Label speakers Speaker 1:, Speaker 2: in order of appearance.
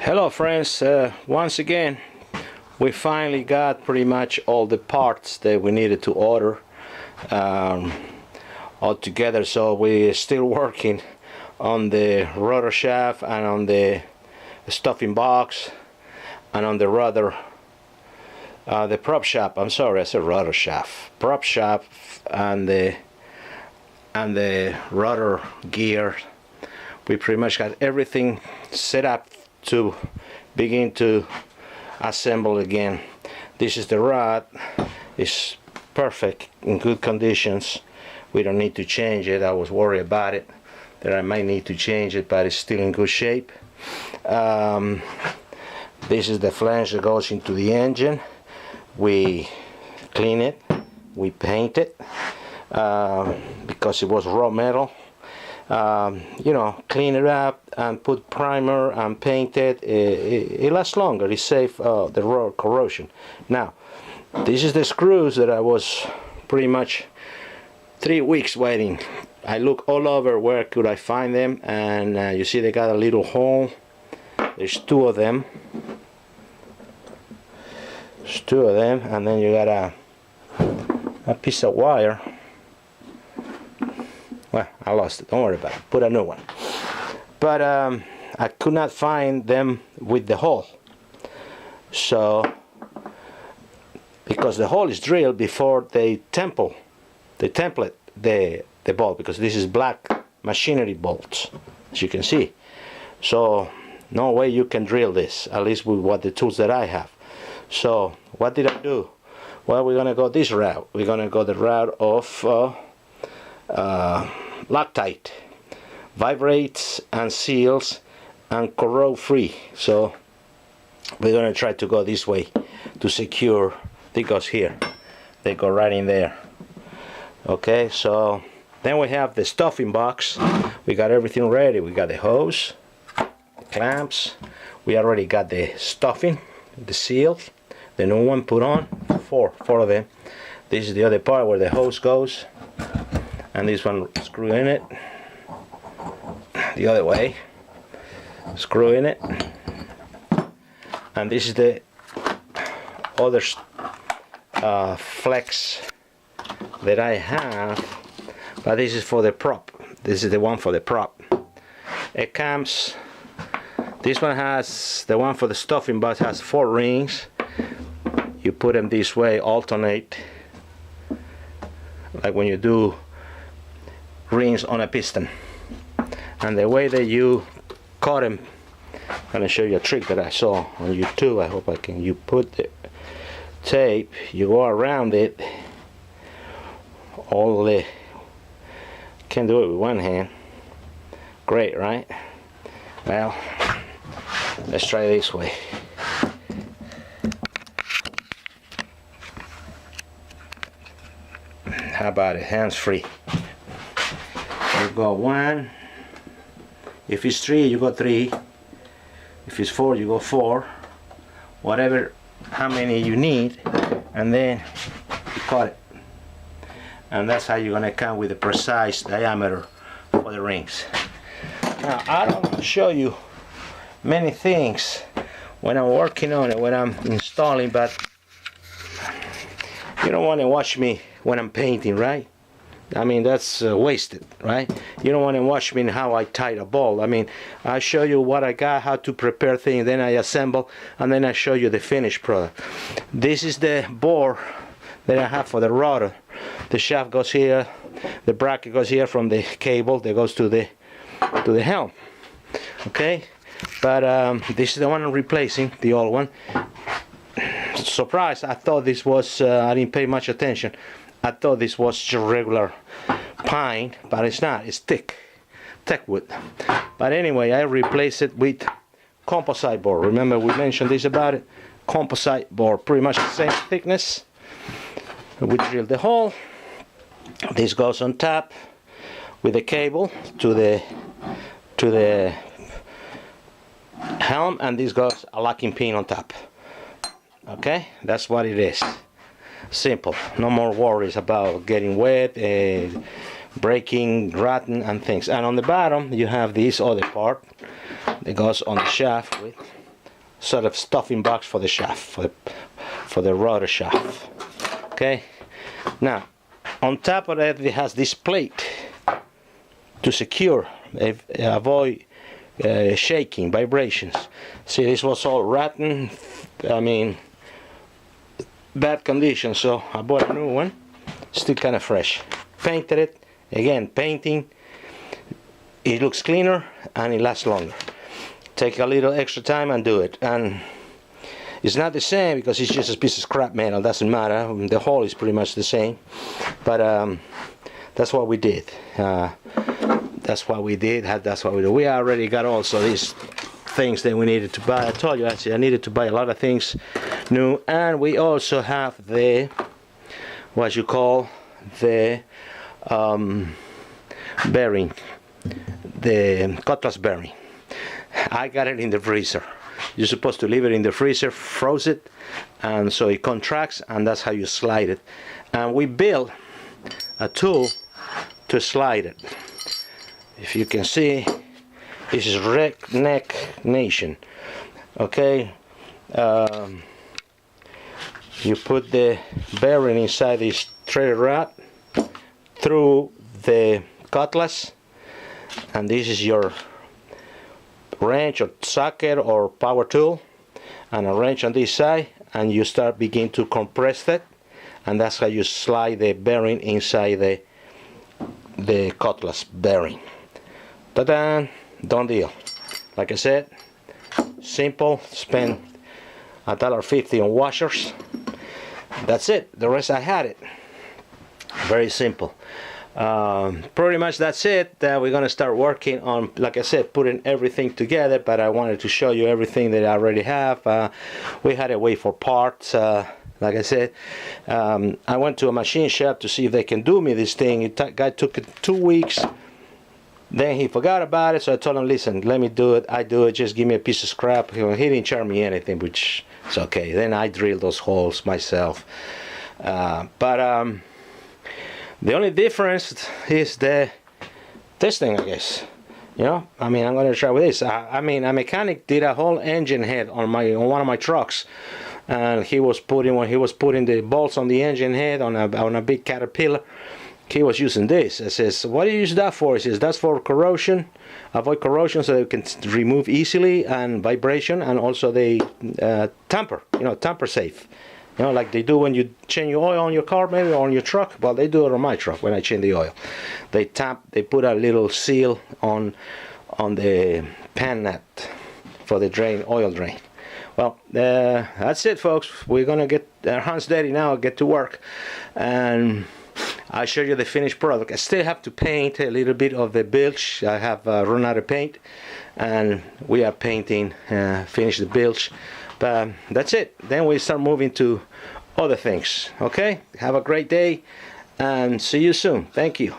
Speaker 1: Hello friends, once again we finally got pretty much all the parts that we needed to order all together, so we're still working on the rudder shaft and on the stuffing box and on the rudder, the prop shaft. I'm sorry, I said rudder shaft, prop shaft, and the rudder gear. We pretty much got everything set up to begin to assemble again. This is the rod. It's perfect, in good conditions. We don't need to change it. I was worried about it, that I might need to change it, but it's still in good shape. This is the flange that goes into the engine. We clean it, we paint it because it was raw metal. You know, clean it up and put primer and paint it. It lasts longer. It's safe the road corrosion. Now, this is the screws that I was pretty much 3 weeks waiting. I look all over where could I find them, and you see they got a little hole. There's two of them. There's two of them, and then you got a piece of wire. Well, I lost it. Don't worry about it. Put a new one. But I could not find them with the hole. So, because the hole is drilled before they template the bolt, because this is black machinery bolts, as you can see. So, no way you can drill this, at least with what the tools that I have. So, what did I do? Well, we're gonna go this route. We're gonna go the route of Loctite, vibrates and seals and corrode free. So we're gonna try to go this way to secure. It goes here, they go right in there. Okay, so then we have the stuffing box. We got everything ready. We got the hose, the clamps, we already got the stuffing, the seal, the new one put on, four of them. This is the other part where the hose goes, and this one screw in it the other way, screw in it, and this is the other flex that I have, but this is for the prop. This is the one for the prop. It comes, this one has, the one for the stuffing box has 4 rings. You put them this way, alternate, like when you do rings on a piston. And the way that you cut them, I'm gonna show you a trick that I saw on YouTube. I hope I can. You put the tape, you go around it all the, can't do it with one hand. Great, right? Well, let's try this way. How about it, hands free? You go 1. If it's 3, you go 3. If it's 4, you go 4. Whatever, how many you need, and then you cut it. And that's how you're gonna come with a precise diameter for the rings. Now, I don't show you many things when I'm working on it, when I'm installing, but you don't want to watch me when I'm painting, right? I mean, that's wasted, right? You don't want to watch me in how I tie a bolt. I mean, I show you what I got, how to prepare things, then I assemble, and then I show you the finished product. This is the bore that I have for the rudder. The shaft goes here, the bracket goes here from the cable that goes to the helm. Okay, but this is the one I'm replacing, the old one. Surprise! I thought this was. I didn't pay much attention. I thought this was just regular pine, but it's not. It's thick wood. But anyway, I replaced it with composite board. Remember we mentioned this about it? Composite board, pretty much the same thickness. We drill the hole. This goes on top with the cable to the helm, and this goes a locking pin on top. Okay, that's what it is. Simple. No more worries about getting wet, breaking, rotten, and things. And on the bottom you have this other part that goes on the shaft with sort of stuffing box for the shaft, for the rudder shaft. Okay, now on top of that it has this plate to secure, avoid shaking, vibrations. See, this was all rotten, I mean bad condition, so I bought a new one, still kind of fresh. Painted it, again painting, it looks cleaner and it lasts longer. Take a little extra time and do it, and it's not the same because it's just a piece of scrap metal, doesn't matter, the hole is pretty much the same, but that's what we did. That's what we did. That's what we do. We already got also these things that we needed to buy. I told you actually I needed to buy a lot of things new, and we also have the what you call the bearing, the cutlass bearing. I got it in the freezer. You're supposed to leave it in the freezer, froze it, and so it contracts, and that's how you slide it. And we built a tool to slide it. If you can see, this is Redneck Nation. Okay, you put the bearing inside this threaded rod through the cutlass, and this is your wrench or socket or power tool, and a wrench on this side, and you begin to compress it, and that's how you slide the bearing inside the cutlass bearing. Ta-da! Done deal. Like I said, simple. Spend $1.50 on washers. That's it. The rest I had it. Very simple. Pretty much that's it. We're gonna start working on, like I said, putting everything together, but I wanted to show you everything that I already have. We had to wait for parts. Like I said, I went to a machine shop to see if they can do me this thing. Guy took it 2 weeks. Then he forgot about it, so I told him, listen, let me do it. I do it, just give me a piece of scrap. He didn't charge me anything, which is okay. Then I drilled those holes myself. But the only difference is this thing, I guess. You know, I mean, I'm going to try with this. I mean, a mechanic did a whole engine head on one of my trucks, and when he was putting the bolts on the engine head on a big Caterpillar, he was using this. I says, what do you use that for? He says, that's for corrosion, avoid corrosion so that it can remove easily, and vibration, and also they tamper, tamper safe. You know, like they do when you change your oil on your car, maybe, or on your truck. Well, they do it on my truck when I change the oil. They put a little seal on the pan nut for the oil drain. Well, that's it, folks. We're gonna get our hands dirty now, get to work, and I'll show you the finished product. I still have to paint a little bit of the bilge. I have run out of paint, and we are painting, finish the bilge. But that's it. Then we start moving to other things. Okay? Have a great day, and see you soon. Thank you.